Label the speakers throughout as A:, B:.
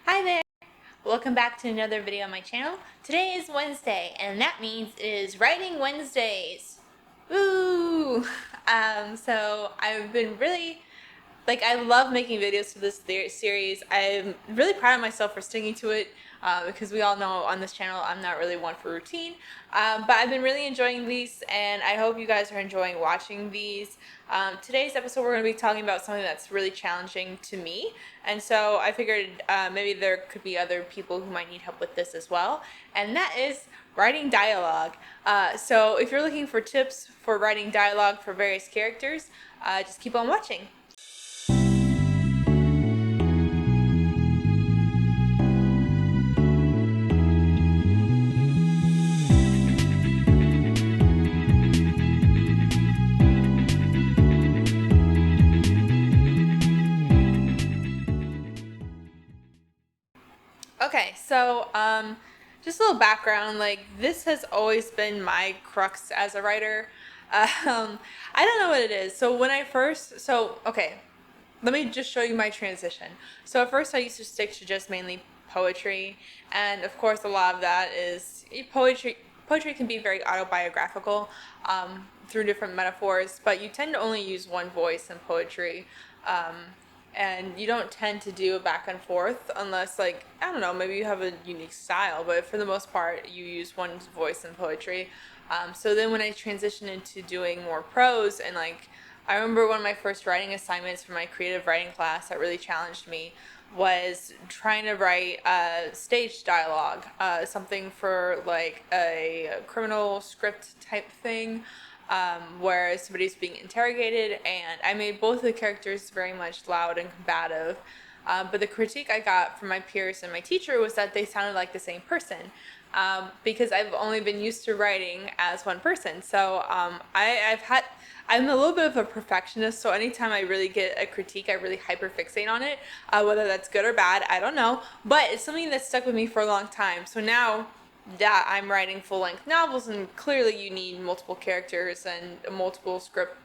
A: Hi there! Welcome back to another video on my channel. Today is Wednesday, and that means it is Writing Wednesdays. Woo! So I've been really, I love making videos for this series. I'm really proud of myself for sticking to it because we all know on this channel I'm not really one for routine. But I've been really enjoying these, and I hope you guys are enjoying watching these. Today's episode we're going to be talking about something that's really challenging to me, and so I figured maybe there could be other people who might need help with this as well, and that is writing dialogue. So if you're looking for tips for writing dialogue for various characters, just keep on watching. Okay, so just a little background. This has always been my crux as a writer. I don't know what it is. So when I first, okay, let me just show you my transition. So at first I used to stick to just mainly poetry, and of course a lot of that is poetry. Poetry can be very autobiographical through different metaphors, but you tend to only use one voice in poetry. And you don't tend to do a back and forth unless, I don't know, maybe you have a unique style, but for the most part you use one voice in poetry. So then when I transitioned into doing more prose, and I remember one of my first writing assignments for my creative writing class that really challenged me was trying to write stage dialogue, something for a criminal script type thing, where somebody's being interrogated, and I made both of the characters very much loud and combative. But the critique I got from my peers and my teacher was that they sounded like the same person, because I've only been used to writing as one person. So I'm a little bit of a perfectionist, so anytime I really get a critique, I really hyperfixate on it. Whether that's good or bad, I don't know, but it's something that stuck with me for a long time. So now that I'm writing full-length novels, and clearly you need multiple characters and multiple script,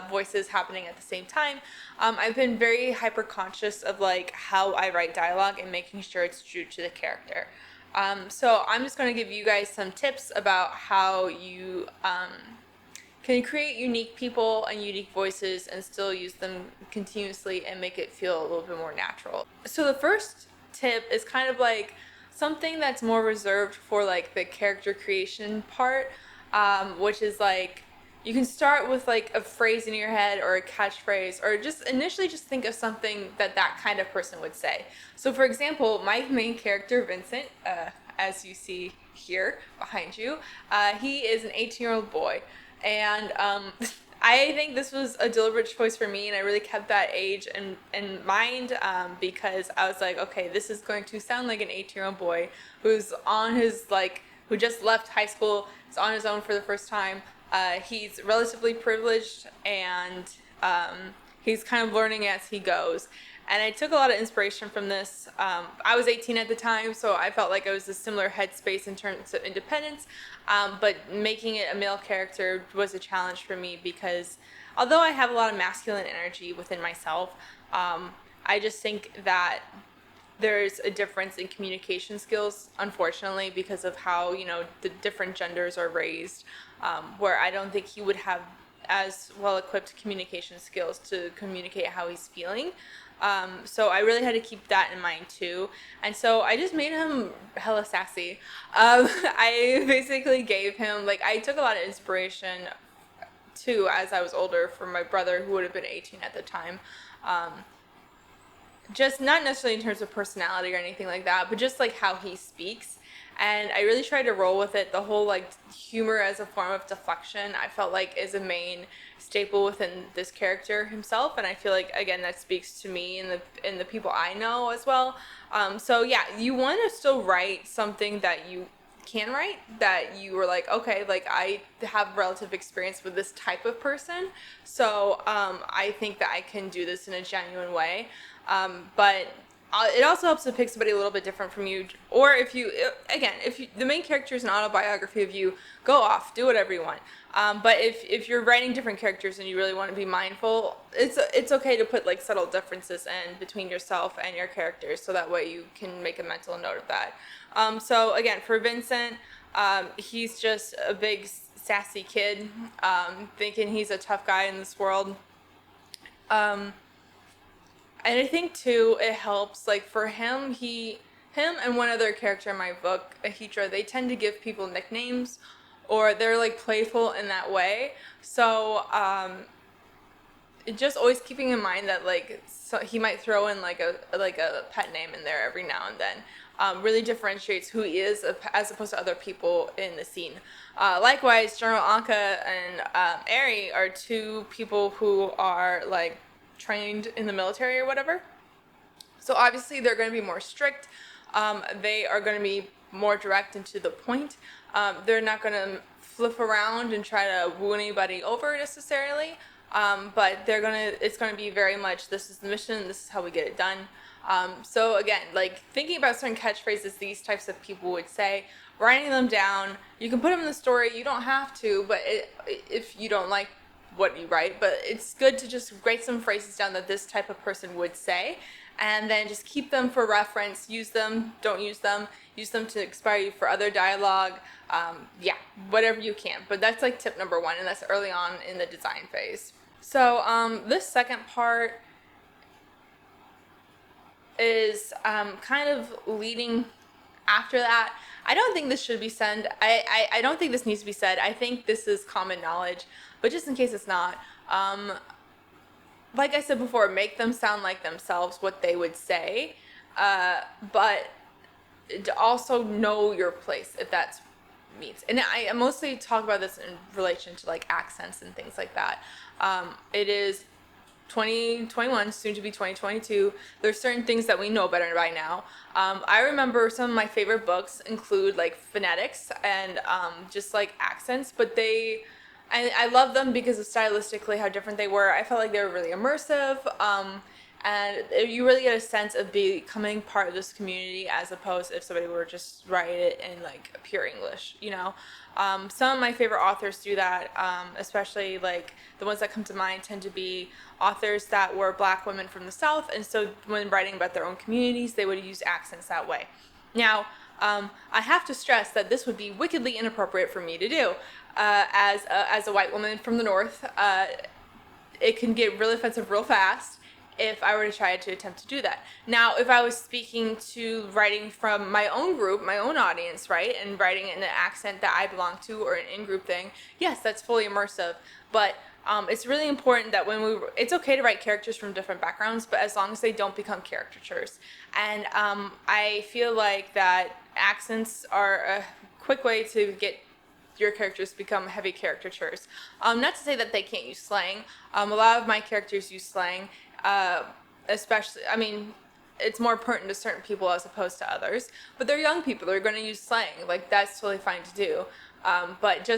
A: voices happening at the same time, I've been very hyper conscious of how I write dialogue and making sure it's true to the character. So I'm just going to give you guys some tips about how you can create unique people and unique voices and still use them continuously and make it feel a little bit more natural. So the first tip is kind of something that's more reserved for the character creation part, which is you can start with a phrase in your head or a catchphrase, or just initially just think of something that kind of person would say. So for example, my main character Vincent, as you see here behind you, he is an 18-year-old boy, and I think this was a deliberate choice for me, and I really kept that age in mind, because I was like, okay, this is going to sound like an 18-year-old boy who's on his, who just left high school, is on his own for the first time. He's relatively privileged, and he's kind of learning as he goes. And I took a lot of inspiration from this. I was 18 at the time, so I felt like I was a similar headspace in terms of independence, but making it a male character was a challenge for me because although I have a lot of masculine energy within myself, I just think that there's a difference in communication skills, unfortunately, because of how, the different genders are raised, where I don't think he would have as well-equipped communication skills to communicate how he's feeling. So I really had to keep that in mind too. And so I just made him hella sassy. I basically gave him, I took a lot of inspiration too as I was older from my brother, who would have been 18 at the time. Just not necessarily in terms of personality or anything like that, but just how he speaks. And I really tried to roll with it. The whole humor as a form of deflection, I felt is a main staple within this character himself, and I feel again that speaks to me and the people I know as well. So yeah, you want to still write something that you can write, that you were okay, I have relative experience with this type of person, so I think that I can do this in a genuine way. But it also helps to pick somebody a little bit different from you. Or if you, again, if the main character is an autobiography of you, go off, do whatever you want. But if you're writing different characters and you really want to be mindful, it's okay to put like subtle differences in between yourself and your characters, so that way you can make a mental note of that. So again, for Vincent, he's just a big sassy kid, thinking he's a tough guy in this world. And I think too, it helps, like for him and one other character in my book, Ahitra, they tend to give people nicknames, or they're like playful in that way. So just always keeping in mind that like, so he might throw in like a pet name in there every now and then, really differentiates who he is as opposed to other people in the scene. Likewise, General Anka and Ari are two people who are like trained in the military or whatever. So obviously they're going to be more strict. They are going to be more direct and to the point. They're not going to flip around and try to woo anybody over necessarily. But it's going to be very much, this is the mission, this is how we get it done. So again, like thinking about certain catchphrases these types of people would say, writing them down, you can put them in the story, you don't have to, but if you don't like what you write, but it's good to just write some phrases down that this type of person would say, and then just keep them for reference. Use them, don't use them to inspire you for other dialogue. Yeah, whatever you can. But that's like tip number one, and that's early on in the design phase. So this second part is kind of leading after that. I don't think this should be said. I don't think this needs to be said. I think this is common knowledge, but just in case it's not, like I said before, make them sound like themselves, what they would say, but also know your place, if that means. And I mostly talk about this in relation to like accents and things like that. It is 2021, soon to be 2022. There's certain things that we know better by now. I remember some of my favorite books include like phonetics and just like accents, but I love them because of stylistically how different they were. I felt like they were really immersive, and you really get a sense of becoming part of this community, as opposed if somebody were just write it in like pure English, you know. Some of my favorite authors do that, especially like the ones that come to mind tend to be authors that were Black women from the South, and so when writing about their own communities, they would use accents that way. Now, I have to stress that this would be wickedly inappropriate for me to do. As a white woman from the North, it can get really offensive real fast if I were to try to attempt to do that. Now, if I was speaking to writing from my own group, my own audience, right, and writing in an accent that I belong to or an in-group thing, yes, that's fully immersive. But it's really important that it's okay to write characters from different backgrounds, but as long as they don't become caricatures. And I feel like that accents are a quick way to get your characters become heavy caricatures. Not to say that they can't use slang. A lot of my characters use slang, especially, I mean, it's more pertinent to certain people as opposed to others. But they're young people, they're going to use slang. Like, that's totally fine to do. But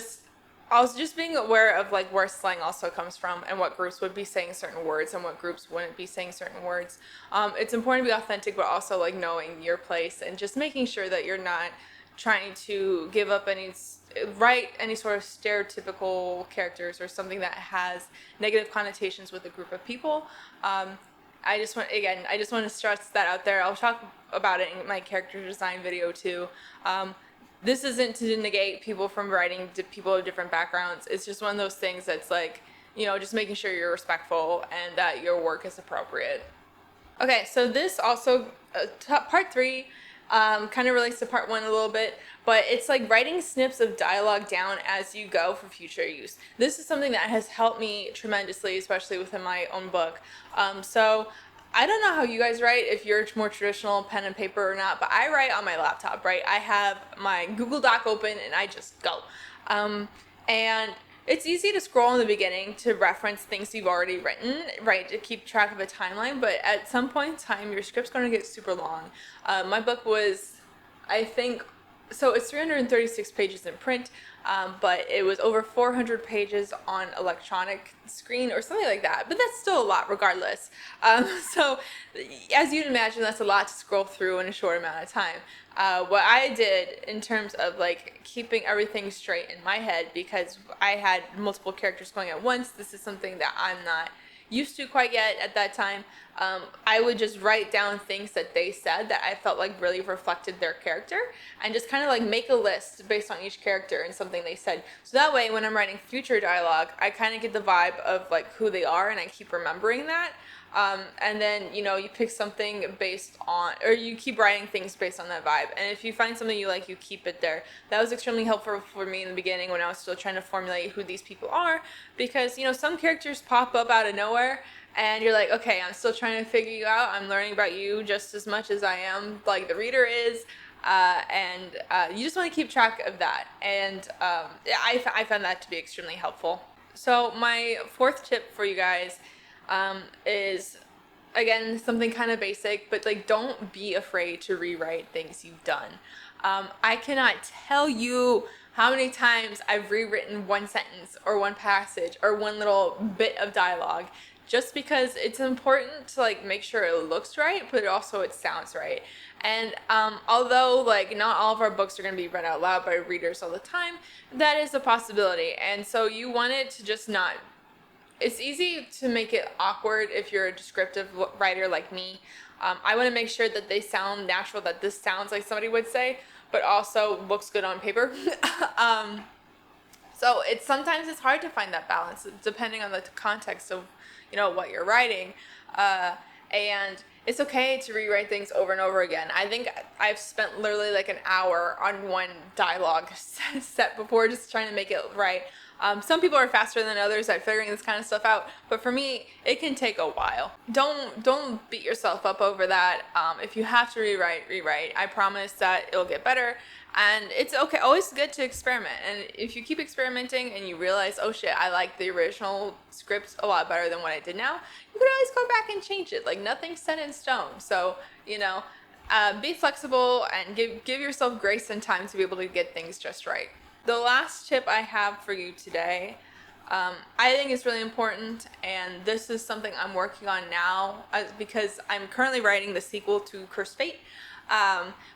A: also just being aware of like where slang also comes from and what groups would be saying certain words and what groups wouldn't be saying certain words. It's important to be authentic, but also like knowing your place and just making sure that you're not trying to write any sort of stereotypical characters or something that has negative connotations with a group of people. I just want to stress that out there. I'll talk about it in my character design video too. This isn't to negate people from writing to people of different backgrounds. It's just one of those things that's like, you know, just making sure you're respectful and that your work is appropriate. Okay, so this also, part 3, kind of relates to part 1 a little bit, but it's like writing snips of dialogue down as you go for future use. This is something that has helped me tremendously, especially within my own book. So I don't know how you guys write, if you're more traditional pen and paper or not, but I write on my laptop, right? I have my Google Doc open and I just go. And it's easy to scroll in the beginning to reference things you've already written, right, to keep track of a timeline, but at some point in time, your script's going to get super long. My book was, I think, so it's 336 pages in print, but it was over 400 pages on electronic screen or something like that. But that's still a lot regardless. So as you'd imagine, that's a lot to scroll through in a short amount of time. What I did in terms of like keeping everything straight in my head, because I had multiple characters going at once, this is something that I'm not used to quite yet at that time. I would just write down things that they said that I felt like really reflected their character, and just kind of like make a list based on each character and something they said. So that way, when I'm writing future dialogue, I kind of get the vibe of like who they are, and I keep remembering that. And then, you know, you pick something based on, or you keep writing things based on that vibe. And if you find something you like, you keep it there. That was extremely helpful for me in the beginning when I was still trying to formulate who these people are, because, you know, some characters pop up out of nowhere and you're like, okay, I'm still trying to figure you out. I'm learning about you just as much as I am, like the reader is. You just want to keep track of that. And I found that to be extremely helpful. So my fourth tip for you guys is, again, something kind of basic, but like, don't be afraid to rewrite things you've done. I cannot tell you how many times I've rewritten one sentence or one passage or one little bit of dialogue, just because it's important to like make sure it looks right, but also it sounds right. And although like not all of our books are going to be read out loud by readers all the time, that is a possibility. And so you want it to just not, it's easy to make it awkward if you're a descriptive writer like me. I want to make sure that they sound natural, that this sounds like somebody would say, but also looks good on paper. So sometimes it's hard to find that balance depending on the context of, you know, what you're writing. And it's okay to rewrite things over and over again. I think I've spent literally like an hour on one dialogue set before, just trying to make it right. Some people are faster than others at figuring this kind of stuff out, but for me, it can take a while. Don't beat yourself up over that. If you have to rewrite. I promise that it'll get better, and it's okay. Always good to experiment. And if you keep experimenting and you realize, oh shit, I like the original script a lot better than what I did now, you can always go back and change it. Like, nothing's set in stone. So, you know, be flexible and give yourself grace and time to be able to get things just right. The last tip I have for you today, I think is really important, and this is something I'm working on now because I'm currently writing the sequel to Cursed Fate,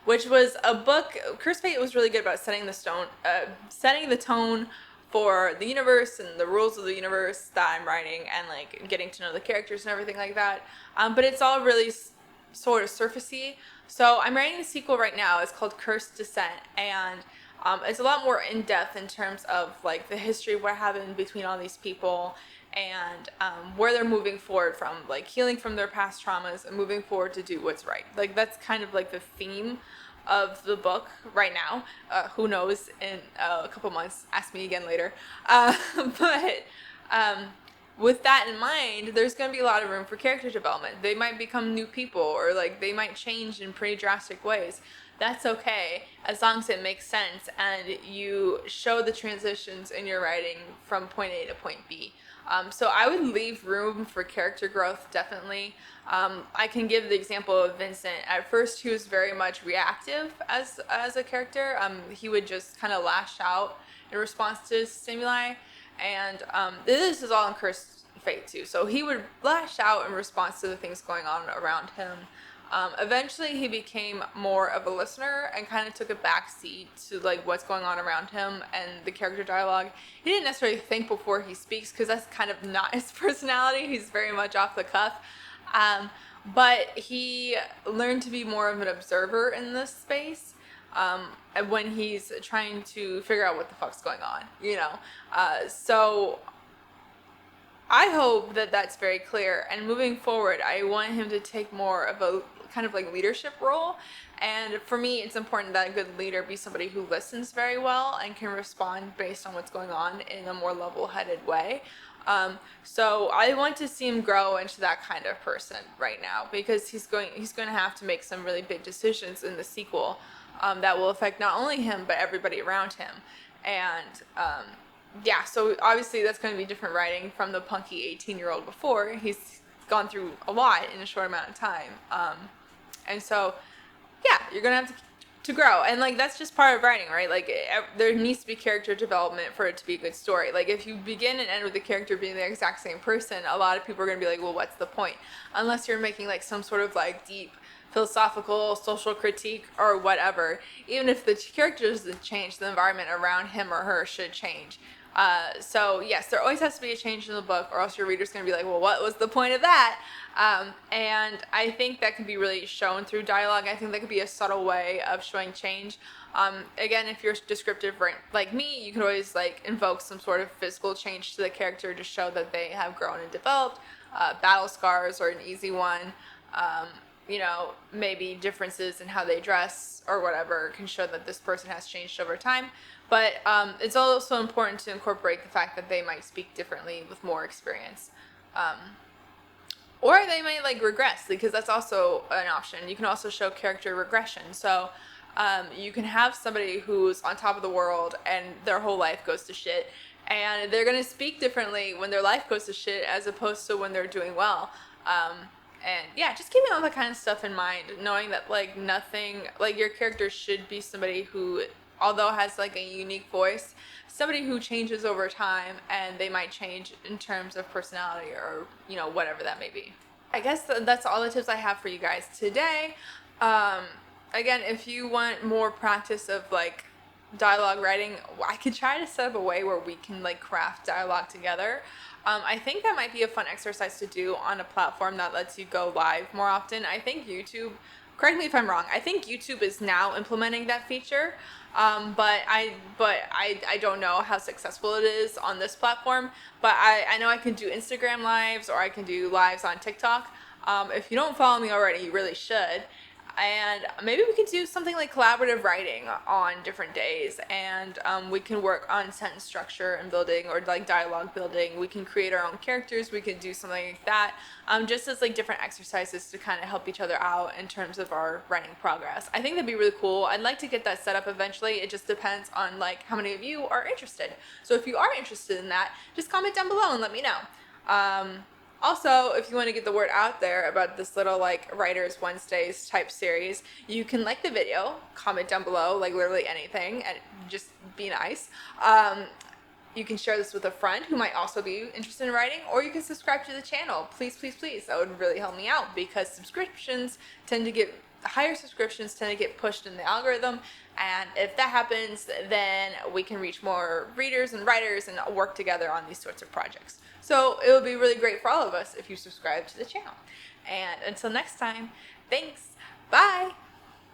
A: which was a book. Cursed Fate was really good about setting the tone for the universe and the rules of the universe that I'm writing, and like getting to know the characters and everything like that. But it's all really sort of surfacey. So I'm writing the sequel right now. It's called Cursed Descent, and it's a lot more in depth in terms of like the history of what happened between all these people, and where they're moving forward from, like healing from their past traumas and moving forward to do what's right. Like, that's kind of like the theme of the book right now. Who knows, in a couple months, ask me again later. But with that in mind, there's going to be a lot of room for character development. They might become new people, or like they might change in pretty drastic ways. That's okay, as long as it makes sense and you show the transitions in your writing from point A to point B. So I would leave room for character growth, definitely. I can give the example of Vincent. At first, he was very much reactive as a character. He would just kind of lash out in response to stimuli, and this is all in Cursed Fate too. So he would lash out in response to the things going on around him. Eventually he became more of a listener and kind of took a back seat to like what's going on around him and the character dialogue. He didn't necessarily think before he speaks, because that's kind of not his personality. He's very much off the cuff. But he learned to be more of an observer in this space, when he's trying to figure out what the fuck's going on, you know. So I hope that that's very clear, and moving forward, I want him to take more of a kind of like leadership role. And for me, it's important that a good leader be somebody who listens very well and can respond based on what's going on in a more level-headed way. So I want to see him grow into that kind of person right now, because he's going to have to make some really big decisions in the sequel, that will affect not only him but everybody around him. And yeah, so obviously that's going to be different writing from the punky 18-year-old before. He's gone through a lot in a short amount of time. And so, yeah, you're going to have to to grow. And like that's just part of writing, right? Like there needs to be character development for it to be a good story. Like if you begin and end with the character being the exact same person, a lot of people are going to be like, well, what's the point? Unless you're making like some sort of like deep philosophical social critique or whatever. Even if the character doesn't change, the environment around him or her should change. So yes, there always has to be a change in the book, or else your reader's going to be like, well, what was the point of that? And I think that can be really shown through dialogue. I think that could be a subtle way of showing change. Again, if you're descriptive like me, you can always like invoke some sort of physical change to the character to show that they have grown and developed. Battle scars or an easy one. You know, maybe differences in how they dress or whatever can show that this person has changed over time. But it's also important to incorporate the fact that they might speak differently with more experience. Or they might like regress, because that's also an option. You can also show character regression. So you can have somebody who's on top of the world and their whole life goes to shit, and they're going to speak differently when their life goes to shit as opposed to when they're doing well. And yeah, just keeping all that kind of stuff in mind, knowing that like nothing, like your character should be somebody who, although has like a unique voice, somebody who changes over time, and they might change in terms of personality or, you know, whatever that may be. I guess that's all the tips I have for you guys today. Again, if you want more practice of like dialogue writing, I could try to set up a way where we can like craft dialogue together. I think that might be a fun exercise to do on a platform that lets you go live more often. I think YouTube, correct me if I'm wrong, I think YouTube is now implementing that feature, but I don't know how successful it is on this platform. But I know I can do Instagram lives, or I can do lives on TikTok. If you don't follow me already, you really should. And maybe we could do something like collaborative writing on different days, and we can work on sentence structure and building, or like dialogue building. We can create our own characters. We could do something like that, just as like different exercises to kind of help each other out in terms of our writing progress. I think that'd be really cool. I'd like to get that set up eventually. It just depends on like how many of you are interested. So if you are interested in that, just comment down below and let me know. Also, if you want to get the word out there about this little like Writers Wednesdays type series, you can like the video, comment down below, like literally anything, and just be nice. You can share this with a friend who might also be interested in writing, or you can subscribe to the channel. Please, please, please. That would really help me out, because higher subscriptions tend to get pushed in the algorithm, and if that happens, then we can reach more readers and writers and work together on these sorts of projects. So it would be really great for all of us if you subscribe to the channel. And until next time, thanks. Bye.